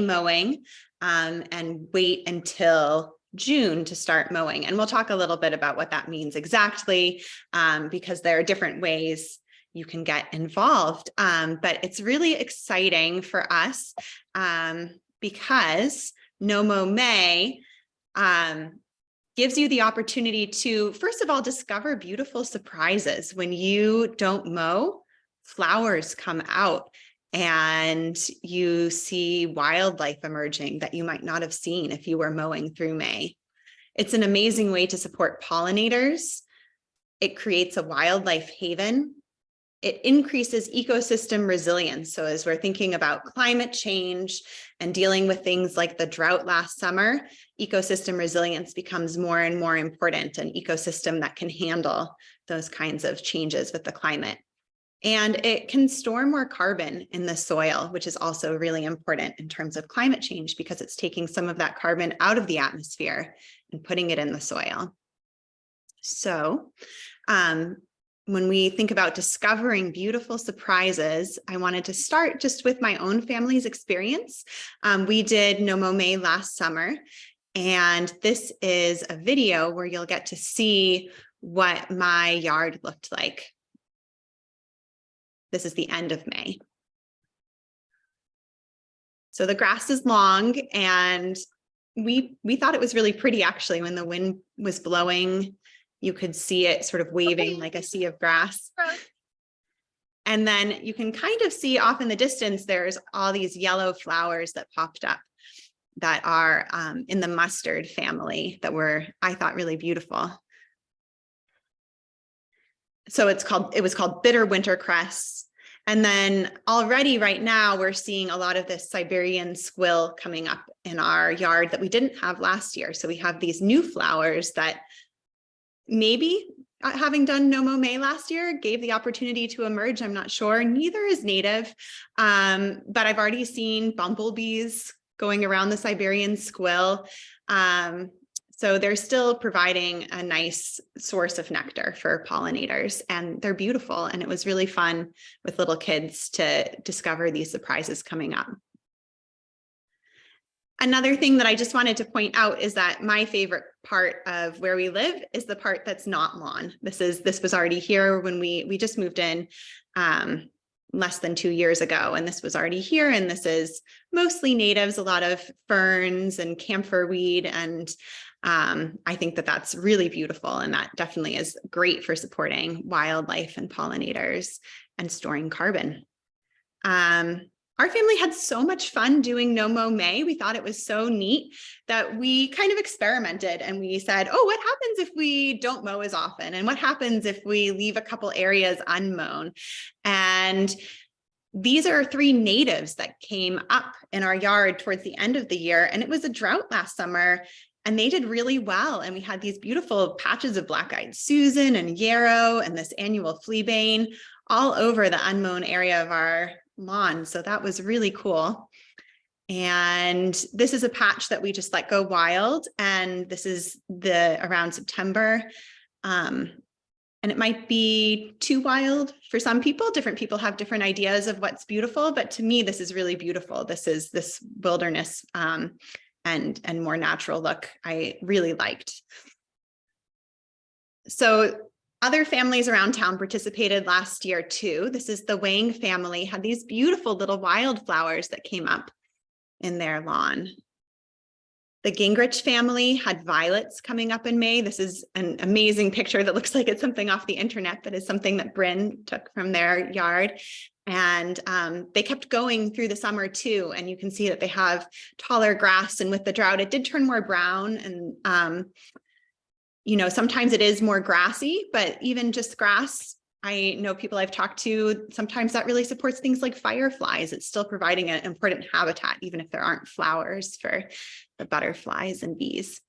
mowing and wait until June to start mowing. And we'll talk a little bit about what that means exactly, because there are different ways you can get involved. But it's really exciting for us because Mow May gives you the opportunity to, first of all, discover beautiful surprises. When you don't mow, flowers come out and you see wildlife emerging that you might not have seen if you were mowing through May. It's an amazing way to support pollinators. It creates a wildlife haven. It increases ecosystem resilience. So as we're thinking about climate change and dealing with things like the drought last summer, ecosystem resilience becomes more and more important, an ecosystem that can handle those kinds of changes with the climate. And it can store more carbon in the soil, which is also really important in terms of climate change, because it's taking some of that carbon out of the atmosphere and putting it in the soil. So, when we think about discovering beautiful surprises, I wanted to start just with my own family's experience. We did Mow May last summer, and this is a video where you'll get to see what my yard looked like. This is the end of May. So the grass is long, and we thought it was really pretty, actually. When the wind was blowing, you could see it sort of waving like a sea of grass. And then you can kind of see off in the distance, there's all these yellow flowers that popped up that are in the mustard family that were, I thought, really beautiful. So it was called bitter wintercress. And then already right now we're seeing a lot of this Siberian squill coming up in our yard that we didn't have last year. So we have these new flowers that maybe having done Mow May last year gave the opportunity to emerge. I'm not sure. Neither is native, but I've already seen bumblebees going around the Siberian squill. So they're still providing a nice source of nectar for pollinators, and they're beautiful. And it was really fun with little kids to discover these surprises coming up. Another thing that I just wanted to point out is that my favorite part of where we live is the part that's not lawn. This was already here when we just moved in less than 2 years ago, and this was already here. And this is mostly natives, a lot of ferns and camphor weed, and I think that that's really beautiful, and that definitely is great for supporting wildlife and pollinators and storing carbon. Our family had so much fun doing Mow May. We thought it was so neat that we kind of experimented, and we said, oh, what happens if we don't mow as often? And what happens if we leave a couple areas unmown? And these are 3 natives that came up in our yard towards the end of the year, and it was a drought last summer, and they did really well. And we had these beautiful patches of black-eyed Susan and yarrow and this annual fleabane all over the unmown area of our lawn. So that was really cool. And this is a patch that we just let go wild. And this is around September. And it might be too wild for some people. Different people have different ideas of what's beautiful, but to me, this is really beautiful. This is this wilderness and more natural look I really liked. So other families around town participated last year too. This is the Wang family, had these beautiful little wildflowers that came up in their lawn. The Gingrich family had violets coming up in May. This is an amazing picture that looks like it's something off the internet, but is something that Bryn took from their yard. And they kept going through the summer too. And you can see that they have taller grass, and with the drought, it did turn more brown. And you know, sometimes it is more grassy, but even just grass, I know people I've talked to, sometimes that really supports things like fireflies. It's still providing an important habitat, even if there aren't flowers for the butterflies and bees.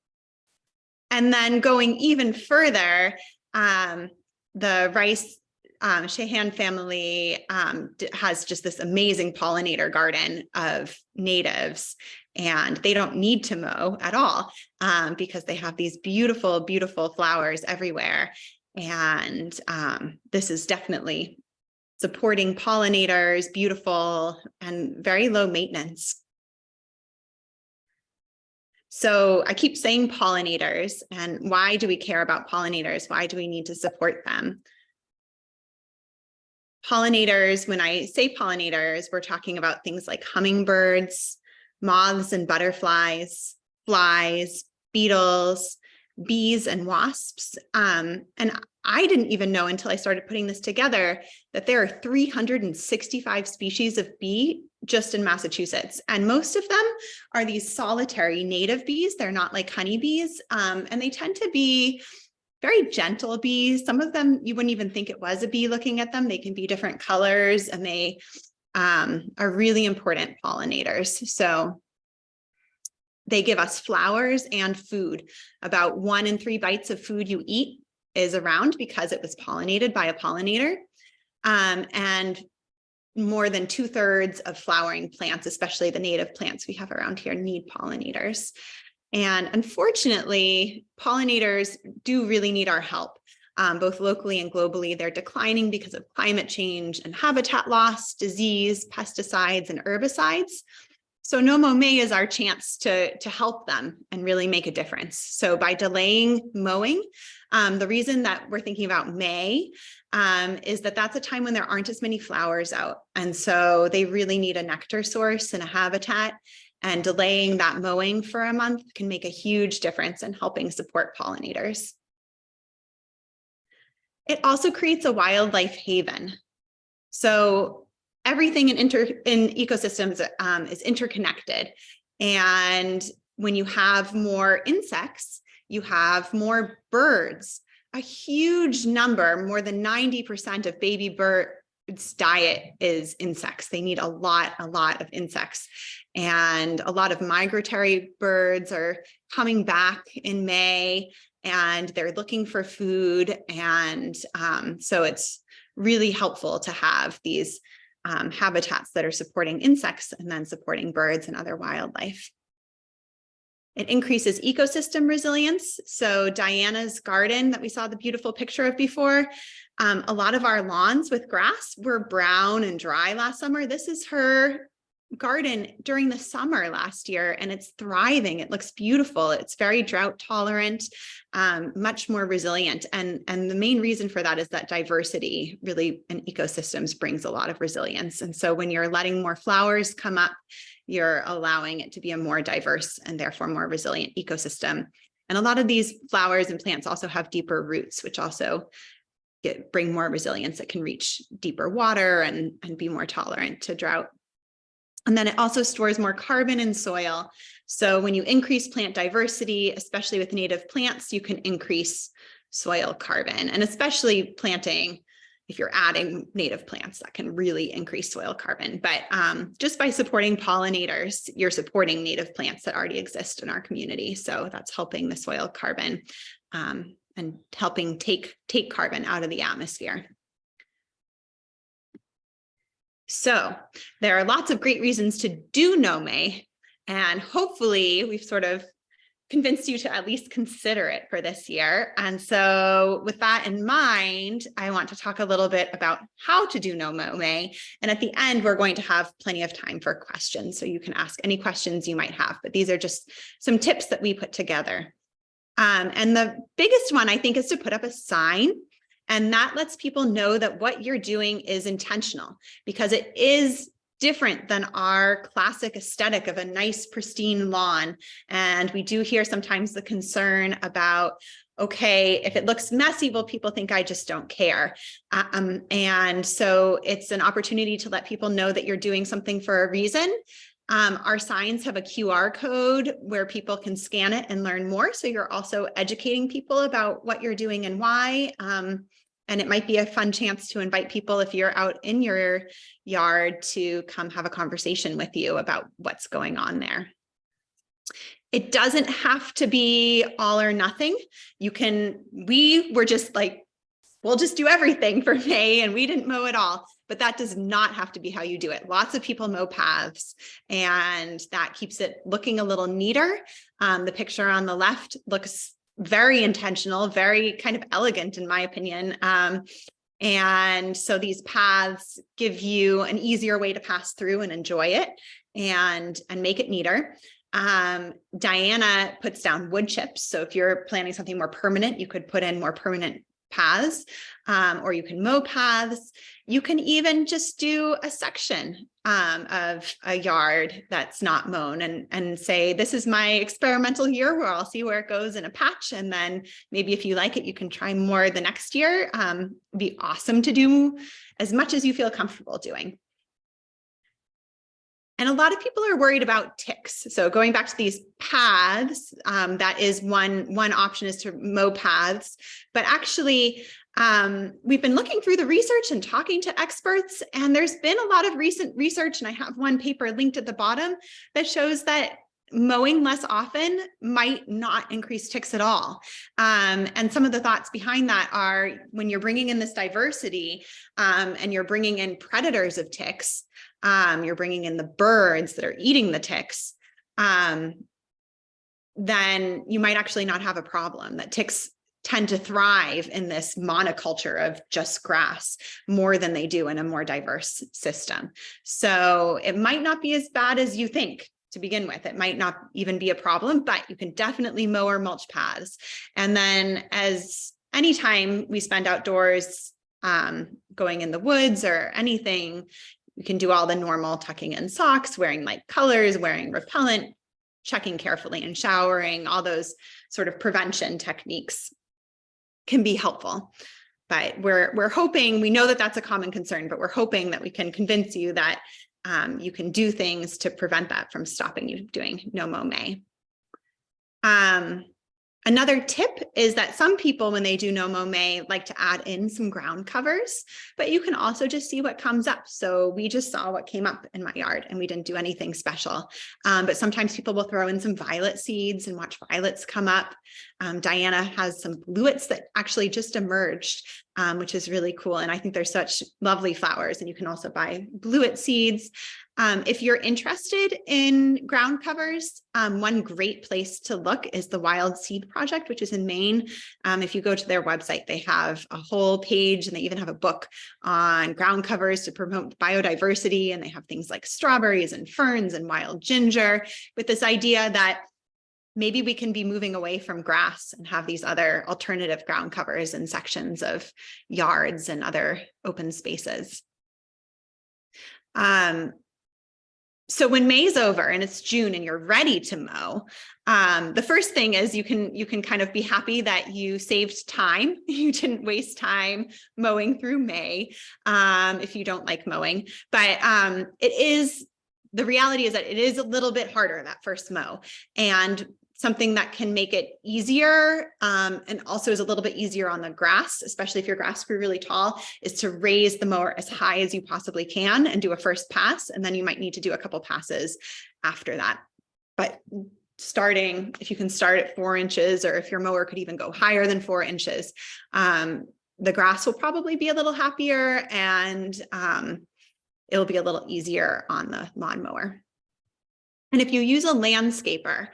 And then going even further, the Rice Shahan family has just this amazing pollinator garden of natives, and they don't need to mow at all because they have these beautiful, beautiful flowers everywhere. And this is definitely supporting pollinators, beautiful and very low maintenance. So I keep saying pollinators, and why do we care about pollinators? Why do we need to support them? Pollinators, when I say pollinators, we're talking about things like hummingbirds, moths and butterflies, flies, beetles, bees and wasps. And I didn't even know until I started putting this together that there are 365 species of bee just in Massachusetts. And most of them are these solitary native bees. They're not like honeybees. And they tend to be very gentle bees. Some of them, you wouldn't even think it was a bee looking at them. They can be different colors, and they are really important pollinators. So they give us flowers and food. About 1 in 3 bites of food you eat is around because it was pollinated by a pollinator. And more than 2/3 of flowering plants, especially the native plants we have around here, need pollinators. And unfortunately, pollinators do really need our help, both locally and globally. They're declining because of climate change and habitat loss, disease, pesticides, and herbicides. So Mow May is our chance to help them and really make a difference. So by delaying mowing, the reason that we're thinking about May is that that's a time when there aren't as many flowers out. And so they really need a nectar source and a habitat. And delaying that mowing for a month can make a huge difference in helping support pollinators. It also creates a wildlife haven. So everything in ecosystems is interconnected. And when you have more insects, you have more birds. A huge number, more than 90% of baby birds' diet is insects. They need a lot of insects. And a lot of migratory birds are coming back in May, and they're looking for food. And so it's really helpful to have these habitats that are supporting insects and then supporting birds and other wildlife. It increases ecosystem resilience. So Diana's garden that we saw the beautiful picture of before, a lot of our lawns with grass were brown and dry last summer. This is her garden during the summer last year, and it's thriving. It looks beautiful. It's very drought tolerant, much more resilient. And the main reason for that is that diversity really in ecosystems brings a lot of resilience. And so when you're letting more flowers come up, you're allowing it to be a more diverse and therefore more resilient ecosystem. And a lot of these flowers and plants also have deeper roots, which also bring more resilience. It can reach deeper water and be more tolerant to drought. And then it also stores more carbon in soil. So when you increase plant diversity, especially with native plants, you can increase soil carbon, and especially planting, if you're adding native plants, that can really increase soil carbon. But just by supporting pollinators, you're supporting native plants that already exist in our community. So that's helping the soil carbon and helping take carbon out of the atmosphere. So there are lots of great reasons to do Mow May, and hopefully we've sort of convinced you to at least consider it for this year. And so with that in mind, I want to talk a little bit about how to do Mow May. And at the end, we're going to have plenty of time for questions. So you can ask any questions you might have, but these are just some tips that we put together. And the biggest one, I think, is to put up a sign. And that lets people know that what you're doing is intentional, because it is different than our classic aesthetic of a nice, pristine lawn. And we do hear sometimes the concern about, okay, if it looks messy, will people think I just don't care? And so it's an opportunity to let people know that you're doing something for a reason. Our signs have a QR code where people can scan it and learn more. So you're also educating people about what you're doing and why. And it might be a fun chance to invite people, if you're out in your yard, to come have a conversation with you about what's going on there. It doesn't have to be all or nothing. We were just like, we'll just do everything for May, and we didn't mow at all. But that does not have to be how you do it. Lots of people mow paths, and that keeps it looking a little neater. The picture on the left looks very intentional, very kind of elegant, in my opinion. And so these paths give you an easier way to pass through and enjoy it and make it neater. Diana puts down wood chips. So if you're planning something more permanent, you could put in more permanent paths, or you can mow paths. You can even just do a section of a yard that's not mown and say, this is my experimental year where I'll see where it goes in a patch. And then maybe if you like it, you can try more the next year. It'd be awesome to do as much as you feel comfortable doing. And a lot of people are worried about ticks. So going back to these paths, that is one option, is to mow paths. But actually, we've been looking through the research and talking to experts, and there's been a lot of recent research, and I have one paper linked at the bottom that shows that mowing less often might not increase ticks at all. And some of the thoughts behind that are, when you're bringing in this diversity, and you're bringing in predators of ticks, you're bringing in the birds that are eating the ticks, then you might actually not have a problem. That ticks tend to thrive in this monoculture of just grass more than they do in a more diverse system. So it might not be as bad as you think to begin with. It might not even be a problem, but you can definitely mow or mulch paths. And then, as anytime we spend outdoors, going in the woods or anything, you can do all the normal tucking in socks, wearing light colors, wearing repellent, checking carefully and showering. All those sort of prevention techniques can be helpful. But we're hoping, we know that that's a common concern, but we're hoping that we can convince you that you can do things to prevent that from stopping you doing no mow May. Another tip is that some people, when they do no mow May, like to add in some ground covers, but you can also just see what comes up. So we just saw what came up in my yard, and we didn't do anything special. But sometimes people will throw in some violet seeds and watch violets come up. Diana has some bluets that actually just emerged, which is really cool. And I think they're such lovely flowers, and you can also buy bluet seeds. If you're interested in ground covers, one great place to look is the Wild Seed Project, which is in Maine. If you go to their website, they have a whole page, and they even have a book on ground covers to promote biodiversity. And they have things like strawberries and ferns and wild ginger, with this idea that maybe we can be moving away from grass and have these other alternative ground covers in sections of yards and other open spaces. So when May's over and it's June and you're ready to mow, the first thing is you can kind of be happy that you saved time. You didn't waste time mowing through May, if you don't like mowing. But the reality is that it is a little bit harder, that first mow, and something that can make it easier, and also is a little bit easier on the grass, especially if your grass grew really tall, is to raise the mower as high as you possibly can and do a first pass. And then you might need to do a couple passes after that. But starting, if you can start at 4 inches, or if your mower could even go higher than 4 inches, the grass will probably be a little happier, and it'll be a little easier on the lawnmower. And if you use a landscaper,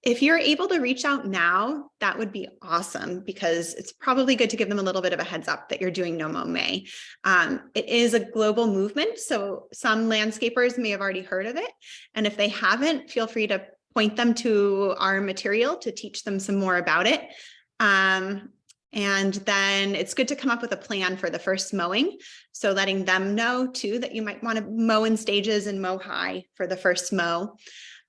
if you're able to reach out now, that would be awesome, because it's probably good to give them a little bit of a heads up that you're doing no mow May. It is a global movement, so some landscapers may have already heard of it. And if they haven't, feel free to point them to our material to teach them some more about it. And then it's good to come up with a plan for the first mowing. So letting them know too that you might want to mow in stages and mow high for the first mow.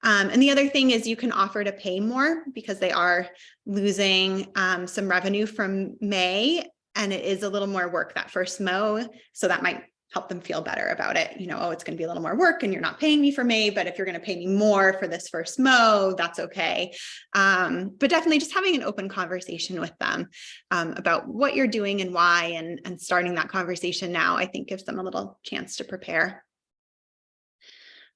And the other thing is you can offer to pay more, because they are losing some revenue from May, and it is a little more work that first mow. So that might help them feel better about it. You know, oh, it's going to be a little more work and you're not paying me for May, but if you're going to pay me more for this first mow, that's okay. But definitely just having an open conversation with them about what you're doing and why, and starting that conversation now, I think gives them a little chance to prepare.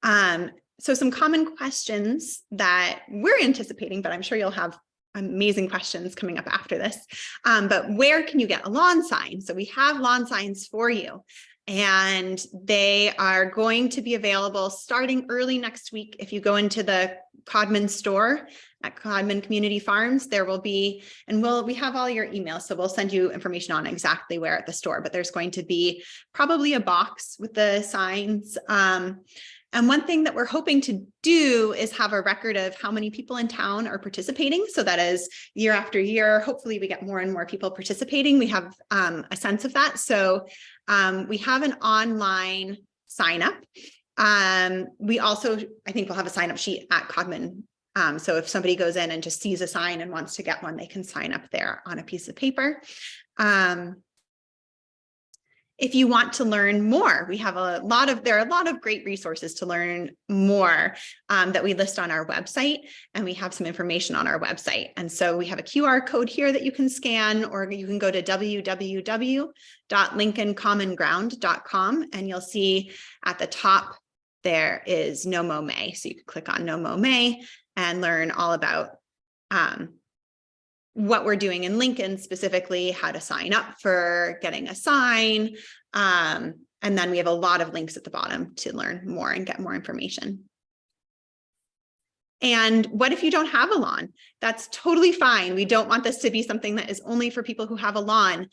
So some common questions that we're anticipating, but I'm sure you'll have amazing questions coming up after this. But where can you get a lawn sign? So we have lawn signs for you, and they are going to be available starting early next week. If you go into the Codman store at Codman Community Farms, there will be, and we have all your emails, so we'll send you information on exactly where at the store, but there's going to be probably a box with the signs. And one thing that we're hoping to do is have a record of how many people in town are participating. So that is year after year, hopefully we get more and more people participating. We have a sense of that. So we have an online sign up. We also, I think we'll have a sign up sheet at Codman. So if somebody goes in and just sees a sign and wants to get one, they can sign up there on a piece of paper. If you want to learn more, we have there are a lot of great resources to learn more that we list on our website, and we have some information on our website. And so we have a QR code here that you can scan, or you can go to www.lincolncommonground.com, and you'll see at the top there is Mow May. So you can click on Mow May and learn all about what we're doing in Lincoln, specifically how to sign up for getting a sign. And then we have a lot of links at the bottom to learn more and get more information. And what if you don't have a lawn? That's totally fine. We don't want this to be something that is only for people who have a lawn.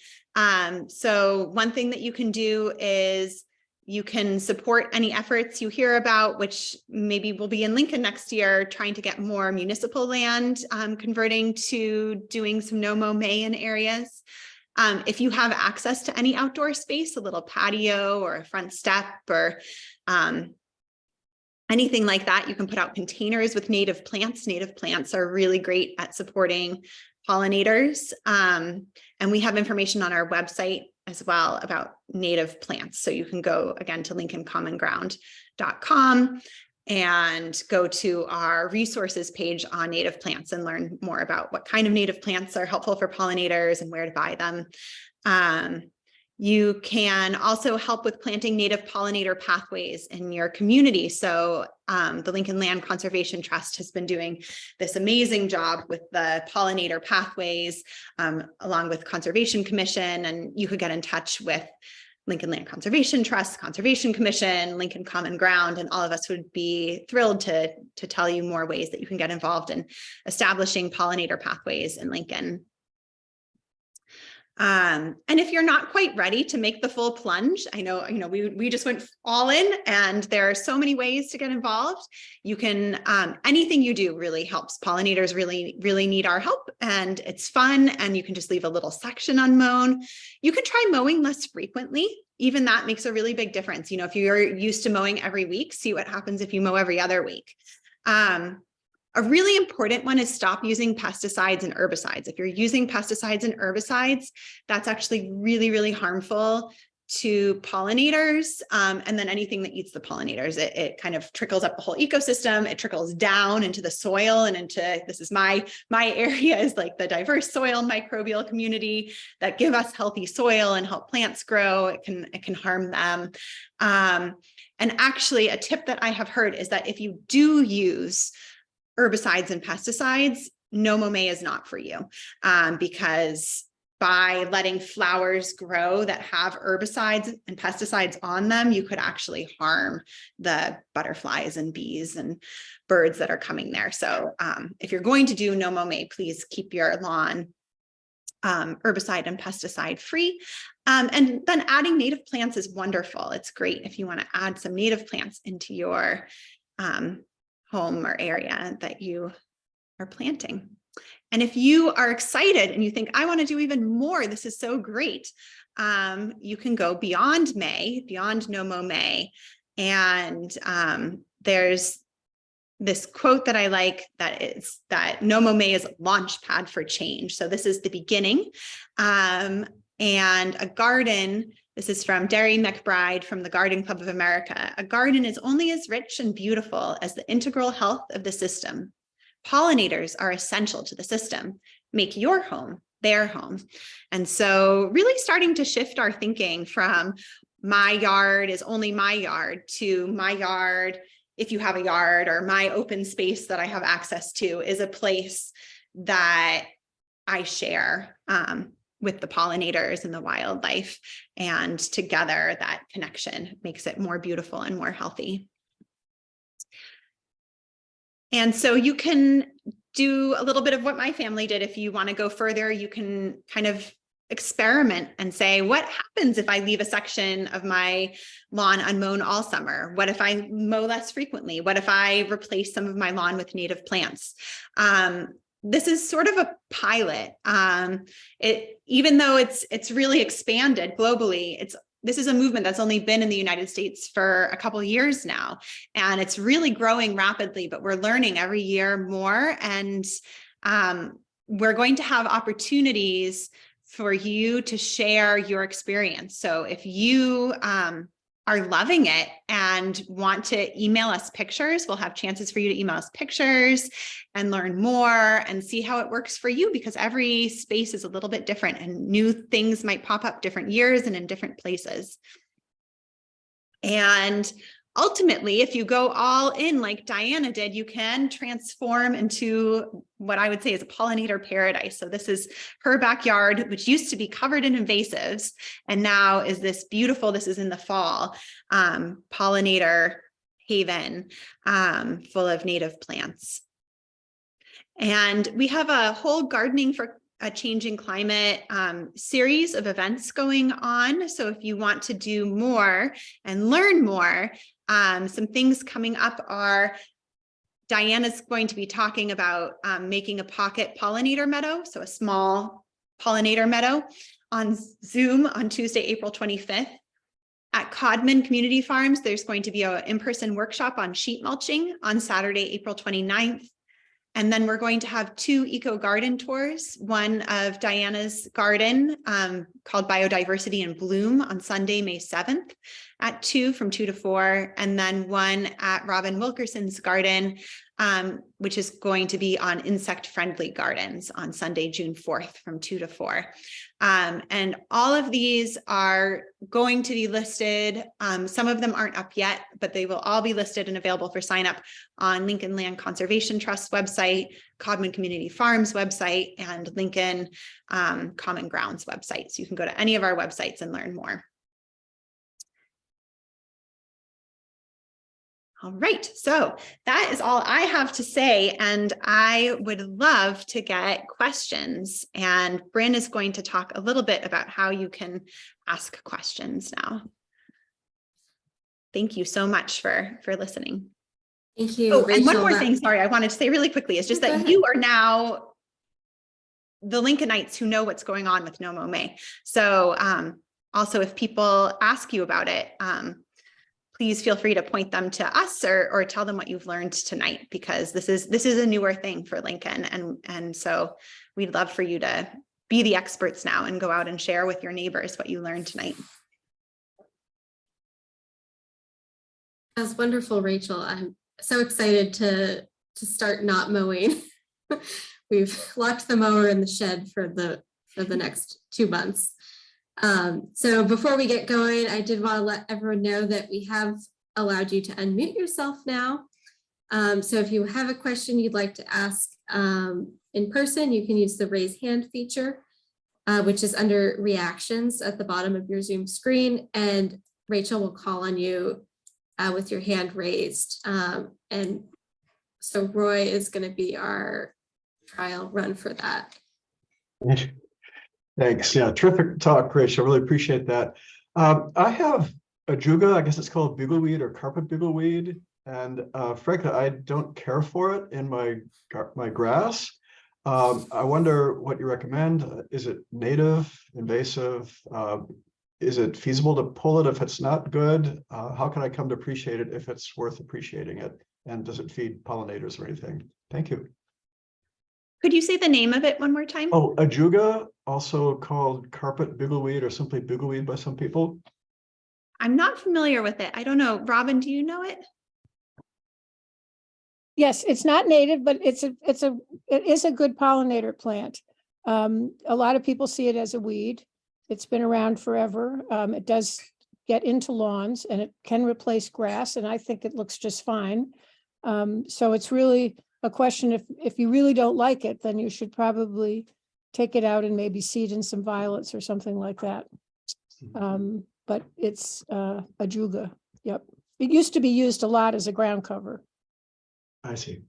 So one thing that you can do is you can support any efforts you hear about, which maybe will be in Lincoln next year, trying to get more municipal land, converting to doing some Mow May in areas. If you have access to any outdoor space, a little patio or a front step or anything like that, you can put out containers with native plants. Native plants are really great at supporting pollinators. And we have information on our website as well about native plants. So you can go again to lincolncommonground.com and go to our resources page on native plants and learn more about what kind of native plants are helpful for pollinators and where to buy them. You can also help with planting native pollinator pathways in your community. So the Lincoln Land Conservation Trust has been doing this amazing job with the pollinator pathways, along with Conservation Commission, and you could get in touch with Lincoln Land Conservation Trust, Conservation Commission, Lincoln Common Ground, and all of us would be thrilled to tell you more ways that you can get involved in establishing pollinator pathways in Lincoln. And if you're not quite ready to make the full plunge, I know, we just went all in, and there are so many ways to get involved. You can, anything you do really helps. Pollinators really, really need our help, and it's fun. And you can just leave a little section unmown. You can try mowing less frequently. Even that makes a really big difference. If you're used to mowing every week, see what happens if you mow every other week. A really important one is stop using pesticides and herbicides. If you're using pesticides and herbicides, that's actually really, really harmful to pollinators. And then anything that eats the pollinators, it kind of trickles up the whole ecosystem. It trickles down into the soil and into, this is my area, is like the diverse soil microbial community that give us healthy soil and help plants grow. It can harm them. And actually a tip that I have heard is that if you do use herbicides and pesticides, Mow May is not for you, because by letting flowers grow that have herbicides and pesticides on them, you could actually harm the butterflies and bees and birds that are coming there. So if you're going to do Mow May, please keep your lawn herbicide and pesticide free. And then adding native plants is wonderful. It's great if you want to add some native plants into your home or area that you are planting. And if you are excited and you think, I want to do even more, this is so great, you can go beyond Mow May. And there's this quote that I like, that Mow May is a launchpad for change. So this is the beginning. And a garden, this is from Derry McBride from the Garden Club of America. A garden is only as rich and beautiful as the integral health of the system. Pollinators are essential to the system. Make your home their home. And so really starting to shift our thinking from my yard is only my yard to my yard, if you have a yard, or my open space that I have access to is a place that I share with the pollinators and the wildlife, and together that connection makes it more beautiful and more healthy. And so you can do a little bit of what my family did. If you want to go further, you can kind of experiment and say, what happens if I leave a section of my lawn unmown all summer? What if I mow less frequently? What if I replace some of my lawn with native plants? This is sort of a pilot. Even though it's really expanded globally, this is a movement that's only been in the United States for a couple of years now, and it's really growing rapidly, but we're learning every year more. And we're going to have opportunities for you to share your experience. So if you are loving it and want to email us pictures, we'll have chances for you to email us pictures and learn more and see how it works for you, because every space is a little bit different and new things might pop up different years and in different places. And ultimately, if you go all in like Diana did, you can transform into what I would say is a pollinator paradise. So this is her backyard, which used to be covered in invasives, and now is this beautiful, this is in the fall, pollinator haven full of native plants. And we have a whole gardening for a changing climate series of events going on. So if you want to do more and learn more, some things coming up are Diana's going to be talking about making a pocket pollinator meadow, so a small pollinator meadow on Zoom on Tuesday, April 25th. At Codman Community Farms, there's going to be an in-person workshop on sheet mulching on Saturday, April 29th. And then we're going to have 2 eco garden tours, one of Diana's garden called Biodiversity in Bloom on Sunday, May 7th at 2 from 2 to 4. And then one at Robin Wilkerson's garden, which is going to be on insect friendly gardens on Sunday, June 4th from 2 to 4. And all of these are going to be listed. Some of them aren't up yet, but they will all be listed and available for sign up on Lincoln Land Conservation Trust website, Codman Community Farms website, and Lincoln Common Grounds website. So you can go to any of our websites and learn more. All right, so that is all I have to say, and I would love to get questions. And Bryn is going to talk a little bit about how you can ask questions now. Thank you so much for listening. Thank you. Oh, Rachel, and one more thing, sorry, I wanted to say really quickly, is just that you are now the Lincolnites who know what's going on with Mow May. So also, if people ask you about it, please feel free to point them to us or tell them what you've learned tonight, because this is a newer thing for Lincoln. And so we'd love for you to be the experts now and go out and share with your neighbors what you learned tonight. That's wonderful, Rachel. I'm so excited to start not mowing. We've locked the mower in the shed for the next 2 months. So before we get going, I did want to let everyone know that we have allowed you to unmute yourself now. So if you have a question you'd like to ask in person, you can use the raise hand feature, which is under reactions at the bottom of your Zoom screen, and Rachel will call on you with your hand raised. And so Roy is going to be our trial run for that. Thanks. Yeah, terrific talk, Rachel. I really appreciate that. I have ajuga, I guess it's called bugleweed or carpet bugleweed, and frankly, I don't care for it in my grass. I wonder what you recommend. Is it native, invasive? Is it feasible to pull it if it's not good? How can I come to appreciate it if it's worth appreciating it? And does it feed pollinators or anything? Thank you. Could you say the name of it one more time? Oh, ajuga, also called carpet bugleweed or simply bugleweed by some people. I'm not familiar with it. I don't know. Robin, do you know it? Yes, it's not native, but it is a good pollinator plant. A lot of people see it as a weed. It's been around forever. It does get into lawns and it can replace grass, and I think it looks just fine. So it's really a question, if you really don't like it, then you should probably take it out and maybe seed in some violets or something like that. But it's ajuga. Yep. It used to be used a lot as a ground cover. I see.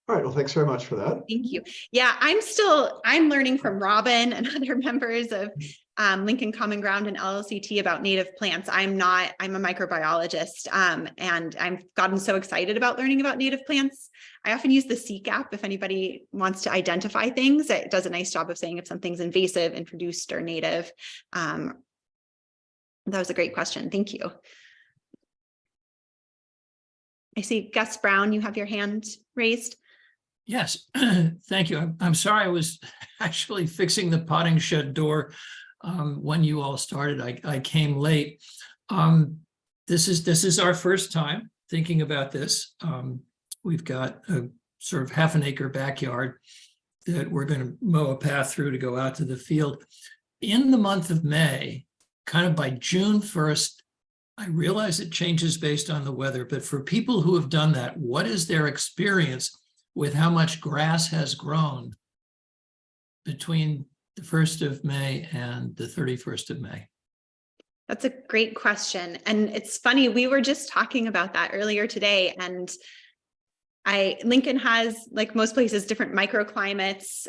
All right. Well, thanks very much for that. Thank you. Yeah, I'm learning from Robin and other members of Lincoln Common Ground and LLCT about native plants. I'm a microbiologist, and I've gotten so excited about learning about native plants. I often use the Seek app if anybody wants to identify things. It does a nice job of saying if something's invasive, introduced, or native. That was a great question. Thank you. I see Gus Brown, you have your hand raised. Yes, thank you. I'm sorry, I was actually fixing the potting shed door when you all started. I came late. This is our first time thinking about this. We've got a sort of half an acre backyard that we're going to mow a path through to go out to the field. In the month of May, kind of by June 1st, I realize it changes based on the weather, but for people who have done that, what is their experience with how much grass has grown between the 1st of May and the 31st of May? That's a great question. And it's funny, we were just talking about that earlier today. And Lincoln has, like most places, different microclimates.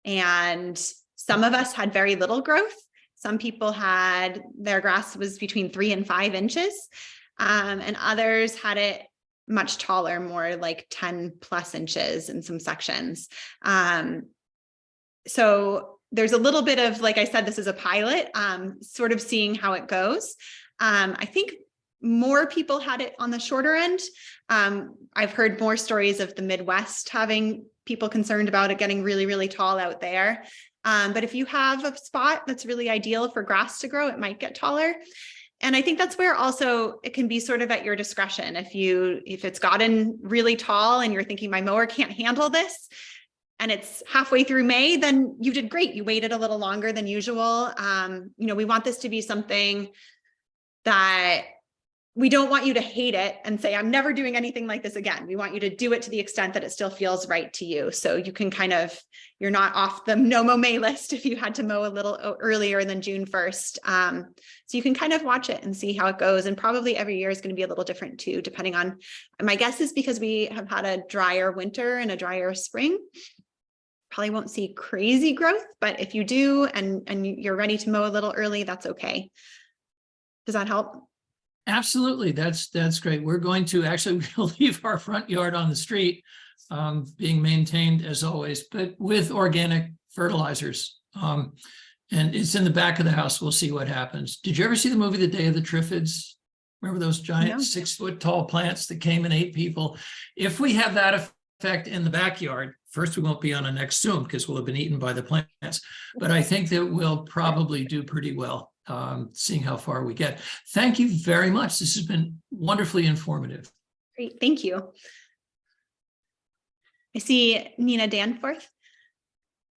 And some of us had very little growth. Some people had, their grass was between 3 and 5 inches. And others had it much taller, more like 10 plus inches in some sections. So there's a little bit of, like I said, this is a pilot, sort of seeing how it goes. I think more people had it on the shorter end. I've heard more stories of the Midwest having people concerned about it getting really, really tall out there. But if you have a spot that's really ideal for grass to grow, it might get taller. And I think that's where also it can be sort of at your discretion. If it's gotten really tall and you're thinking my mower can't handle this, and it's halfway through May, then you did great. You waited a little longer than usual. We want this to be something that we don't want you to hate it and say, I'm never doing anything like this again. We want you to do it to the extent that it still feels right to you. So you can you're not off the no mow May list if you had to mow a little earlier than June 1st. So you can kind of watch it and see how it goes. And probably every year is going to be a little different too, depending on, my guess is because we have had a drier winter and a drier spring, probably won't see crazy growth, but if you do, and you're ready to mow a little early, that's okay. Does that help? Absolutely, that's great. We're going to actually leave our front yard on the street, being maintained as always, but with organic fertilizers. And it's in the back of the house. We'll see what happens. Did you ever see the movie The Day of the Triffids? Remember those giant 6-foot tall plants that came and ate people? If we have that effect in the backyard, first, we won't be on a next Zoom because we'll have been eaten by the plants, but I think that we'll probably do pretty well, seeing how far we get. Thank you very much. This has been wonderfully informative. Great, thank you. I see Nina Danforth.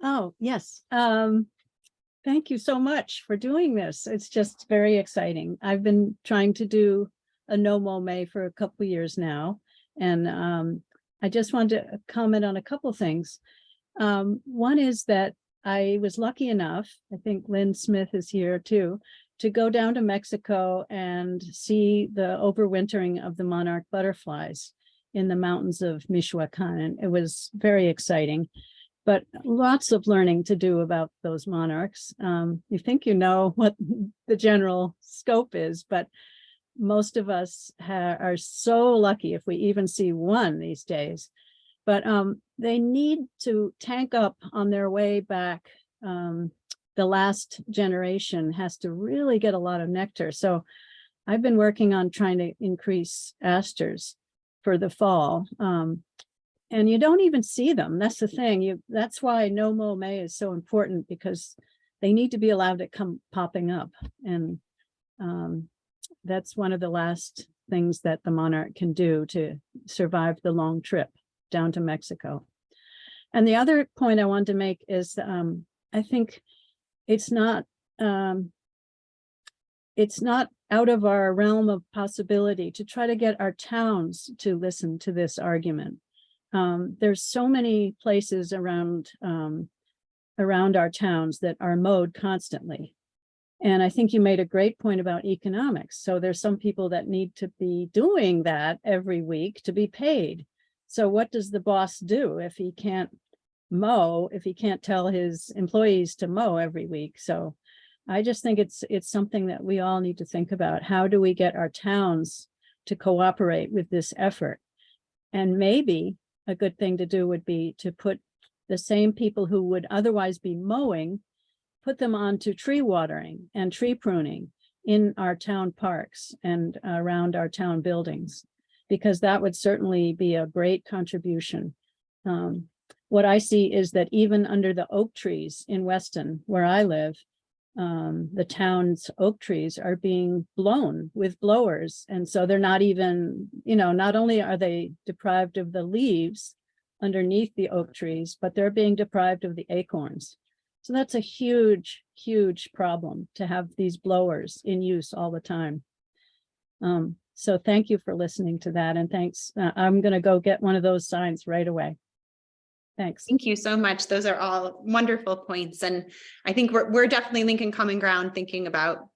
Oh, yes. Thank you so much for doing this. It's just very exciting. I've been trying to do a no mow May for a couple of years now. And I just wanted to comment on a couple things. One is that I was lucky enough, I think Lynn Smith is here too, to go down to Mexico and see the overwintering of the monarch butterflies in the mountains of Michoacan. And it was very exciting, but lots of learning to do about those monarchs. You think you know what the general scope is, but most of us are so lucky if we even see one these days. But they need to tank up on their way back. The last generation has to really get a lot of nectar. So I've been working on trying to increase asters for the fall. And you don't even see them. That's the thing. That's why no mow May is so important, because they need to be allowed to come popping up. And that's one of the last things that the monarch can do to survive the long trip down to Mexico. And the other point I want to make is I think it's not out of our realm of possibility to try to get our towns to listen to this argument. There's so many places around our towns that are mowed constantly. And I think you made a great point about economics. So there's some people that need to be doing that every week to be paid. So what does the boss do if he can't mow if he can't tell his employees to mow every week. So I just think it's something that we all need to think about. How do we get our towns to cooperate with this effort? And maybe a good thing to do would be to put the same people who would otherwise be mowing, put them onto tree watering and tree pruning in our town parks and around our town buildings, because that would certainly be a great contribution. What I see is that even under the oak trees in Weston, where I live, the town's oak trees are being blown with blowers. And so they're not even, not only are they deprived of the leaves underneath the oak trees, but they're being deprived of the acorns. So that's a huge, huge problem to have these blowers in use all the time. So thank you for listening to that. And thanks. I'm going to go get one of those signs right away. Thanks. Thank you so much. Those are all wonderful points. And I think we're definitely linking common ground, thinking about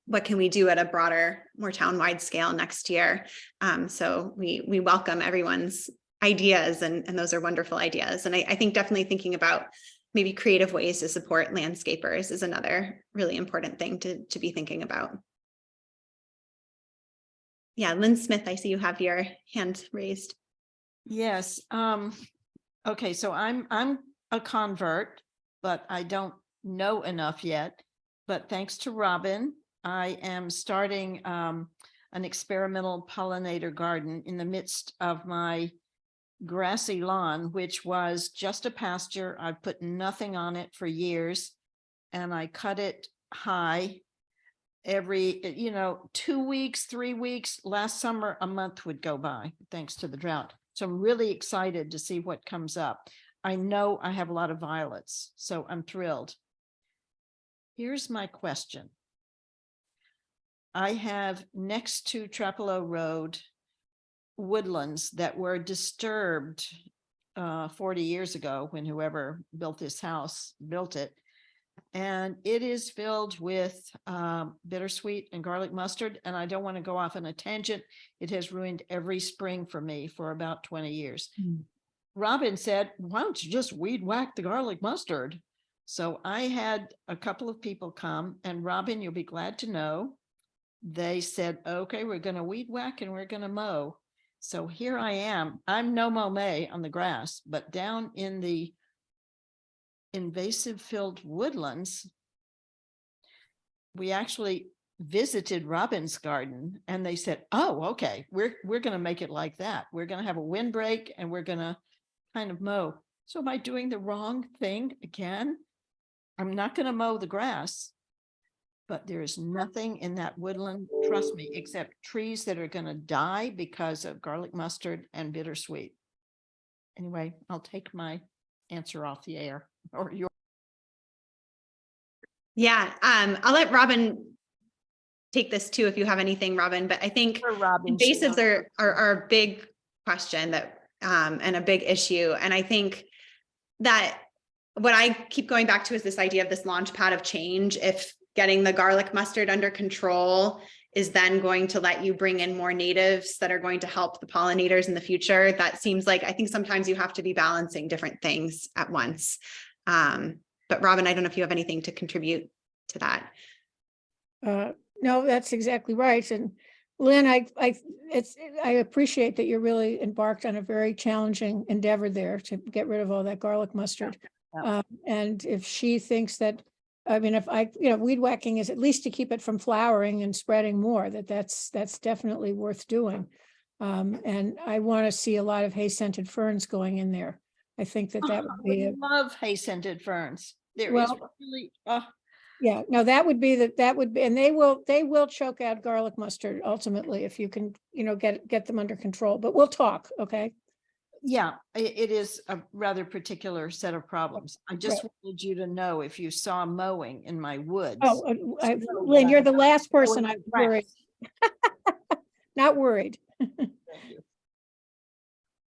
what can we do at a broader, more town-wide scale next year. So we welcome everyone's ideas, and those are wonderful ideas. And I think definitely thinking about maybe creative ways to support landscapers is another really important thing to be thinking about. Yeah, Lynn Smith, I see you have your hand raised. Yes. Okay, so I'm a convert, but I don't know enough yet. But thanks to Robin, I am starting an experimental pollinator garden in the midst of my grassy lawn, which was just a pasture. I've put nothing on it for years, and I cut it high every 2 weeks, 3 weeks. Last summer a month would go by thanks to the drought. So I'm really excited to see what comes up. I know I have a lot of violets, so I'm thrilled. Here's my question. I have next to Trapelo Road woodlands that were disturbed 40 years ago when whoever built this house built it. And it is filled with bittersweet and garlic mustard. And I don't want to go off on a tangent. It has ruined every spring for me for about 20 years. Robin said, why don't you just weed whack the garlic mustard? So I had a couple of people come, and Robin, you'll be glad to know, they said, okay, we're going to weed whack and we're going to mow. So here I am. I'm no Mow May on the grass, but down in the invasive filled woodlands, we actually visited Robin's garden, and they said, oh, okay, we're going to make it like that. We're going to have a windbreak and we're going to kind of mow. So am I doing the wrong thing again? I'm not going to mow the grass, but there is nothing in that woodland, trust me, except trees that are going to die because of garlic mustard and bittersweet. Anyway, I'll take my answer off the air. Or your. Yeah, I'll let Robin take this too if you have anything, Robin. But I think invasives are a big question that and a big issue. And I think that what I keep going back to is this idea of this launch pad of change. If getting the garlic mustard under control is then going to let you bring in more natives that are going to help the pollinators in the future, that seems like, I think sometimes you have to be balancing different things at once. But Robin, I don't know if you have anything to contribute to that. No, that's exactly right. And Lynn, I appreciate that you're really embarked on a very challenging endeavor there to get rid of all that garlic mustard. Yeah. And if she thinks that, I mean, if weed whacking is at least to keep it from flowering and spreading more, that's definitely worth doing. And I want to see a lot of hay scented ferns going in there. I think that would be. I love hay scented ferns. There is really. Yeah, no, that would be, and they will choke out garlic mustard ultimately if you can, get them under control, but we'll talk. Okay. Yeah, it is a rather particular set of problems. I just wanted you to know if you saw mowing in my woods. Oh, Lynn, you're the last person I'm worried. Not worried.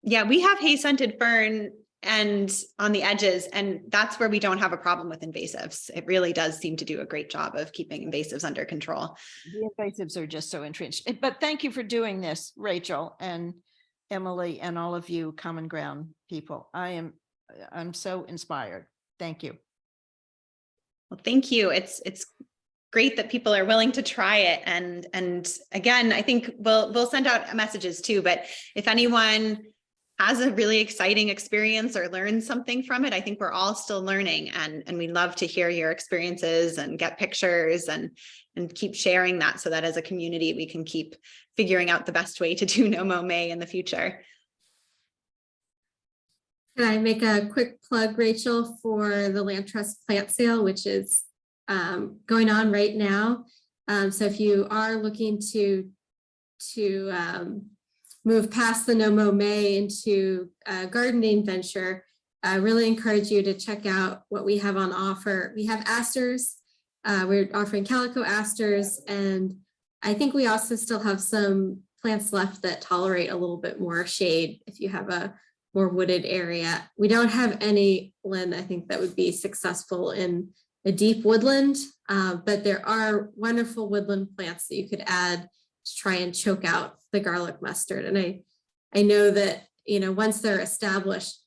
Yeah, we have hay scented fern and on the edges, and that's where we don't have a problem with invasives. It really does seem to do a great job of keeping invasives under control. The invasives are just so entrenched. But thank you for doing this, Rachel and Emily and all of you Common Ground people. I am I'm so inspired. Thank you. Well, thank you. It's great that people are willing to try it. And again, I think we'll send out messages too, but if anyone has a really exciting experience or learns something from it, I think we're all still learning, and we'd love to hear your experiences and get pictures and keep sharing that, so that as a community, we can keep figuring out the best way to do No Mow May in the future. Can I make a quick plug, Rachel, for the Land Trust plant sale, which is going on right now. So if you are looking to move past the No Mow May into a gardening venture, I really encourage you to check out what we have on offer. We have asters. We're offering calico asters, and I think we also still have some plants left that tolerate a little bit more shade if you have a more wooded area. We don't have any, Lynn, I think that would be successful in a deep woodland, but there are wonderful woodland plants that you could add to try and choke out the garlic mustard. And I know that, you know, once they're established,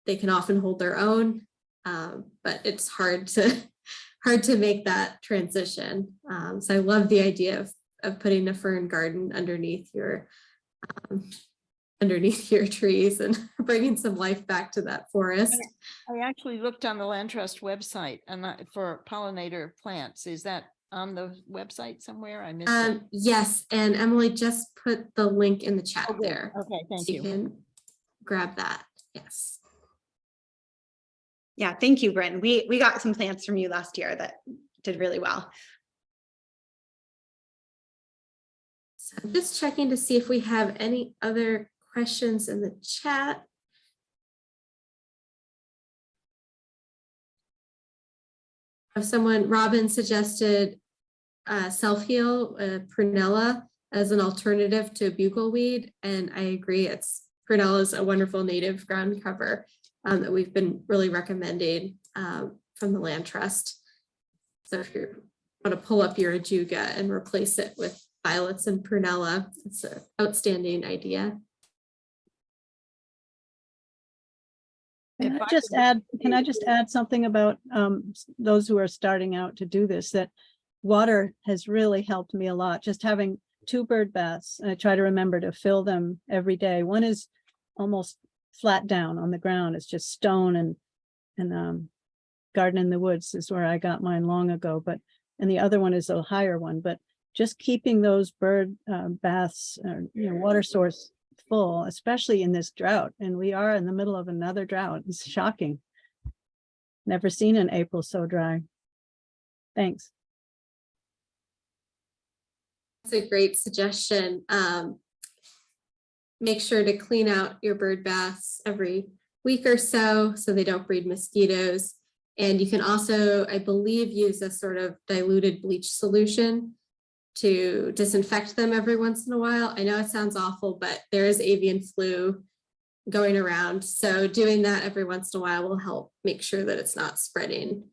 they can often hold their own, but it's hard to make that transition. So I love the idea of putting a fern garden underneath your trees and bringing some life back to that forest. I actually looked on the Land Trust website and for pollinator plants. Is that on the website somewhere? I missed it. Yes, and Emily just put the link in the chat Oh, good. there. Okay, thank So you. you can grab that. Yes. Yeah, thank you, Bryn. We got some plants from you last year that did really well. So I'm just checking to see if we have any other questions in the chat. If someone, Robin suggested self-heal, prunella as an alternative to bugleweed, and I agree. Prunella is a wonderful native ground cover that we've been really recommending from the Land Trust. So if you want to pull up your ajuga and replace it with violets and prunella, it's an outstanding idea. Can If I I just could- add, can I just add something about those who are starting out to do this, that water has really helped me a lot. Just having 2 bird baths, and I try to remember to fill them every day. One is almost flat down on the ground. It's just stone, and Garden in the Woods is where I got mine long ago, and the other one is a higher one, but just keeping those bird baths, water source full, especially in this drought. And we are in the middle of another drought. It's shocking. Never seen an April so dry. Thanks. That's a great suggestion. Make sure to clean out your bird baths every week or so they don't breed mosquitoes. And you can also, I believe, use a sort of diluted bleach solution to disinfect them every once in a while. I know it sounds awful, but there is avian flu going around. So doing that every once in a while will help make sure that it's not spreading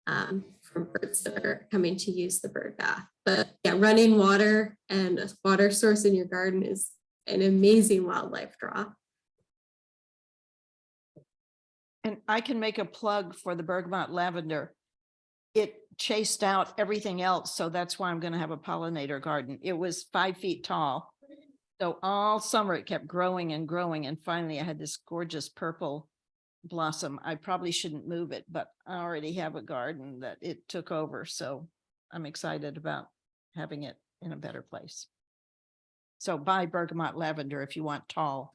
from birds that are coming to use the bird bath. But yeah, running water and a water source in your garden is an amazing wildlife draw. And I can make a plug for the bergamot lavender. It chased out everything else. So that's why I'm going to have a pollinator garden. It was 5 feet tall. So all summer it kept growing and growing. And finally I had this gorgeous purple blossom. I probably shouldn't move it, but I already have a garden that it took over. So I'm excited about having it in a better place. So buy bergamot lavender if you want tall.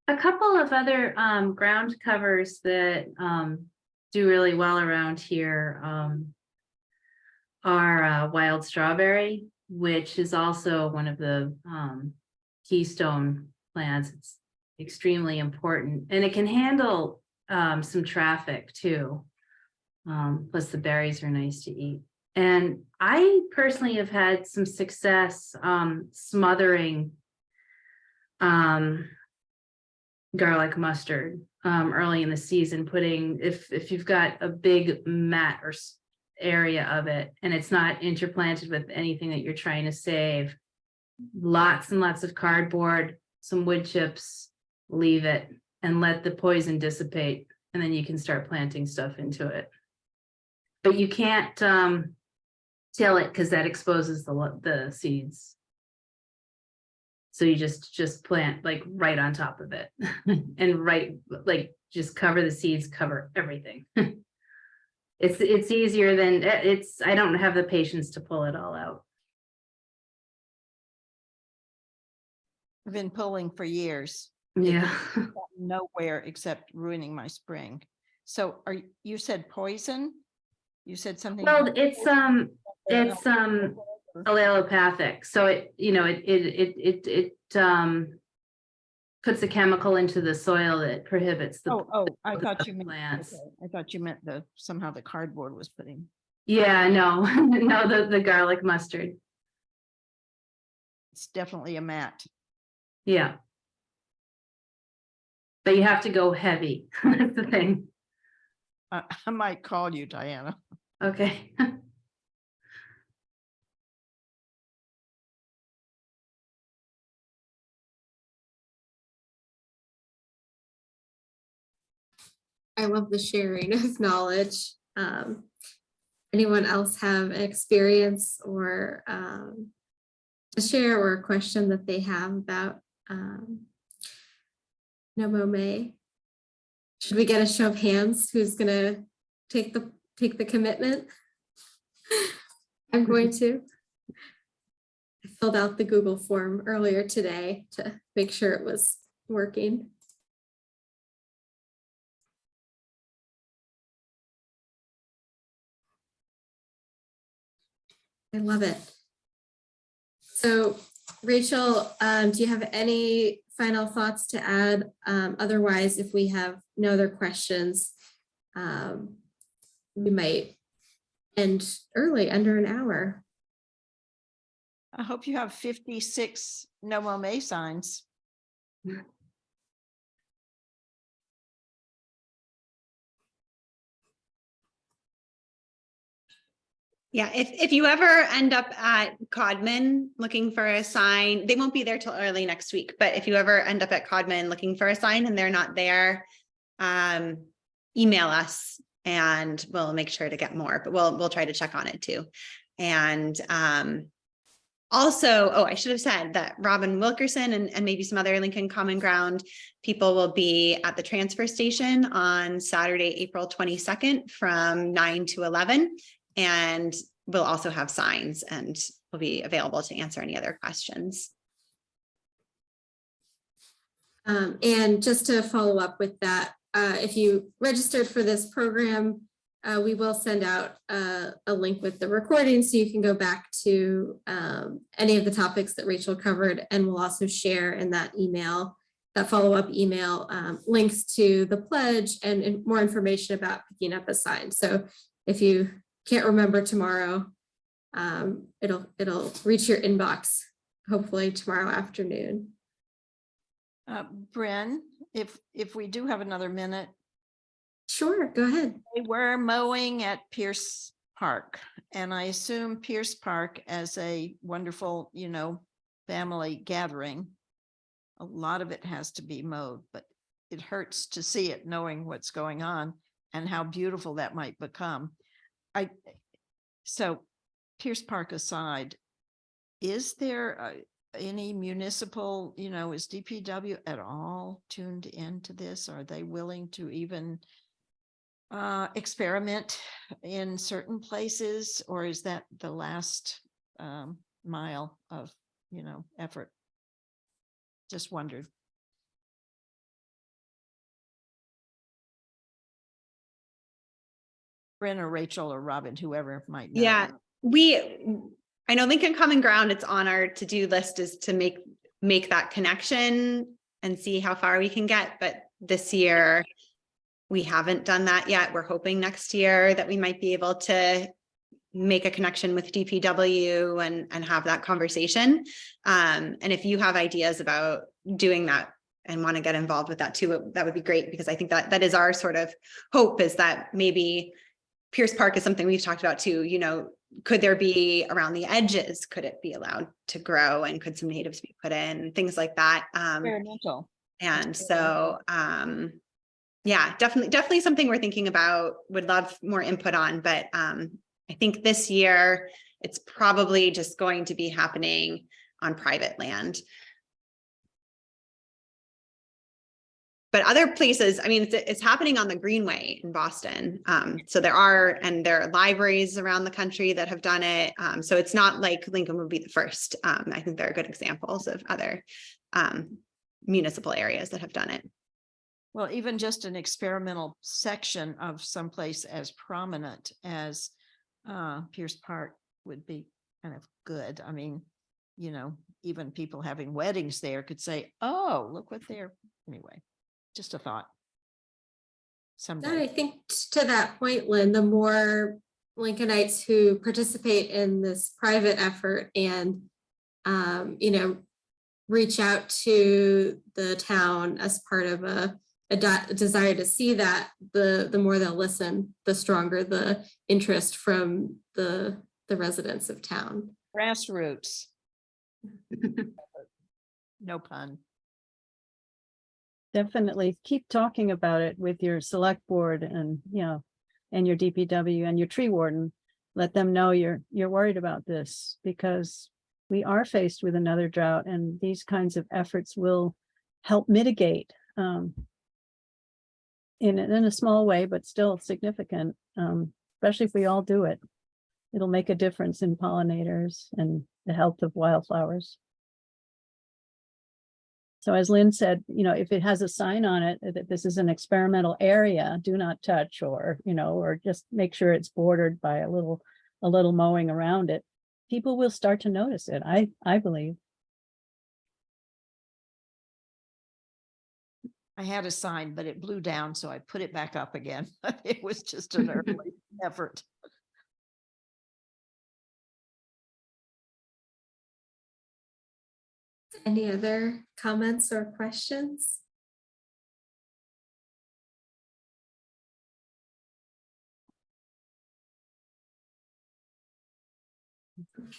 A couple of other ground covers that do really well around here are wild strawberry, which is also one of the keystone plants. It's extremely important, and it can handle some traffic too. Plus the berries are nice to eat. And I personally have had some success smothering garlic mustard early in the season, putting, if you've got a big mat or area of it and it's not interplanted with anything that you're trying to save, lots and lots of cardboard, some wood chips, leave it and let the poison dissipate, and then you can start planting stuff into it. But you can't till it because that exposes the seeds. So you just plant like right on top of it and like just cover the seeds, cover everything. It's easier than I don't have the patience to pull it all out. I've been pulling for years. Yeah. Nowhere except ruining my spring. So you said poison? You said something. Well, it's allelopathic. So it puts a chemical into the soil that prohibits the. I thought you meant plants. okay. I thought you meant somehow the cardboard was putting. Yeah, no, no, the garlic mustard. It's definitely a mat. Yeah. But you have to go heavy. That's the thing. I might call you, Diana. Okay. I love the sharing of knowledge. Anyone else have an experience or to share or a question that they have about Mow May? Should we get a show of hands? Who's gonna take the commitment? I'm going to. I filled out the Google form earlier today to make sure it was working. I love it. So Rachel, do you have any final thoughts to add? Otherwise, if we have no other questions, we might end early, under an hour. I hope you have 56 Mow May signs. Yeah, if you ever end up at Codman looking for a sign, they won't be there till early next week, but if you ever end up at Codman looking for a sign and they're not there, email us and we'll make sure to get more, but we'll try to check on it too. And also, I should have said that Robin Wilkerson and maybe some other Lincoln Common Ground people will be at the transfer station on Saturday, April 22nd from 9 to 11. And we'll also have signs and we'll be available to answer any other questions. And just to follow up with that, if you registered for this program, we will send out a link with the recording so you can go back to any of the topics that Rachel covered, and we'll also share in that email, that follow-up email, links to the pledge and more information about picking up a sign. So if you can't remember tomorrow, it'll reach your inbox hopefully tomorrow afternoon. Bren, if we do have another minute. Sure, go ahead. We're mowing at Pierce Park, and I assume Pierce Park as a wonderful, family gathering. A lot of it has to be mowed, but it hurts to see it knowing what's going on and how beautiful that might become. So Pierce Park aside, is there any municipal, is DPW at all tuned into this? Are they willing to even experiment in certain places, or is that the last mile of, effort? Just wondered. Bren or Rachel or Robin, whoever might know. Yeah, I know Lincoln Common Ground, it's on our to-do list is to make that connection and see how far we can get. But this year, we haven't done that yet. We're hoping next year that we might be able to make a connection with DPW and have that conversation. And if you have ideas about doing that, and want to get involved with that too, that would be great, because I think that that is our sort of hope, is that maybe Pierce Park is something we've talked about too, you know, could there be around the edges, could it be allowed to grow, and could some natives be put in, things like that. Experimental. And so, yeah, definitely something we're thinking about, would love more input on, but I think this year it's probably just going to be happening on private land. But other places, I mean, it's happening on the Greenway in Boston. So there are libraries around the country that have done it. So it's not like Lincoln would be the first. I think there are good examples of other municipal areas that have done it. Well, even just an experimental section of someplace as prominent as Pierce Park would be kind of good. I mean, you know, even people having weddings there could say, oh, look what they're, anyway, just a thought. And I Someday. think to that point, Lynn, the more Lincolnites who participate in this private effort and, you know, reach out to the town as part of a desire to see that, the more they'll listen, the stronger the interest from the residents of town. Grassroots. No pun. Definitely keep talking about it with your select board and, you know, and your DPW and your tree warden. Let them know you're worried about this, because we are faced with another drought, and these kinds of efforts will help mitigate in a small way, but still significant, especially if we all do it. It'll make a difference in pollinators and the health of wildflowers. So as Lynn said, you know, if it has a sign on it that this is an experimental area, do not touch, or, you know, or just make sure it's bordered by a little mowing around it, people will start to notice it, I believe. I had a sign, but it blew down, so I put it back up again. It was just an early effort. Any other comments or questions?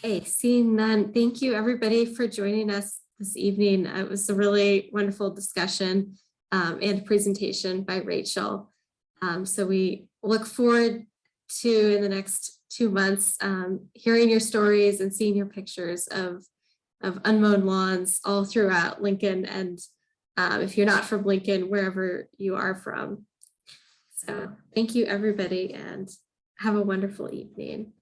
Okay, seeing none, thank you everybody for joining us this evening. It was a really wonderful discussion and presentation by Rachel. So we look forward to, in the next 2 months, hearing your stories and seeing your pictures of unmown lawns all throughout Lincoln, and if you're not from Lincoln, wherever you are from. So thank you everybody, and have a wonderful evening.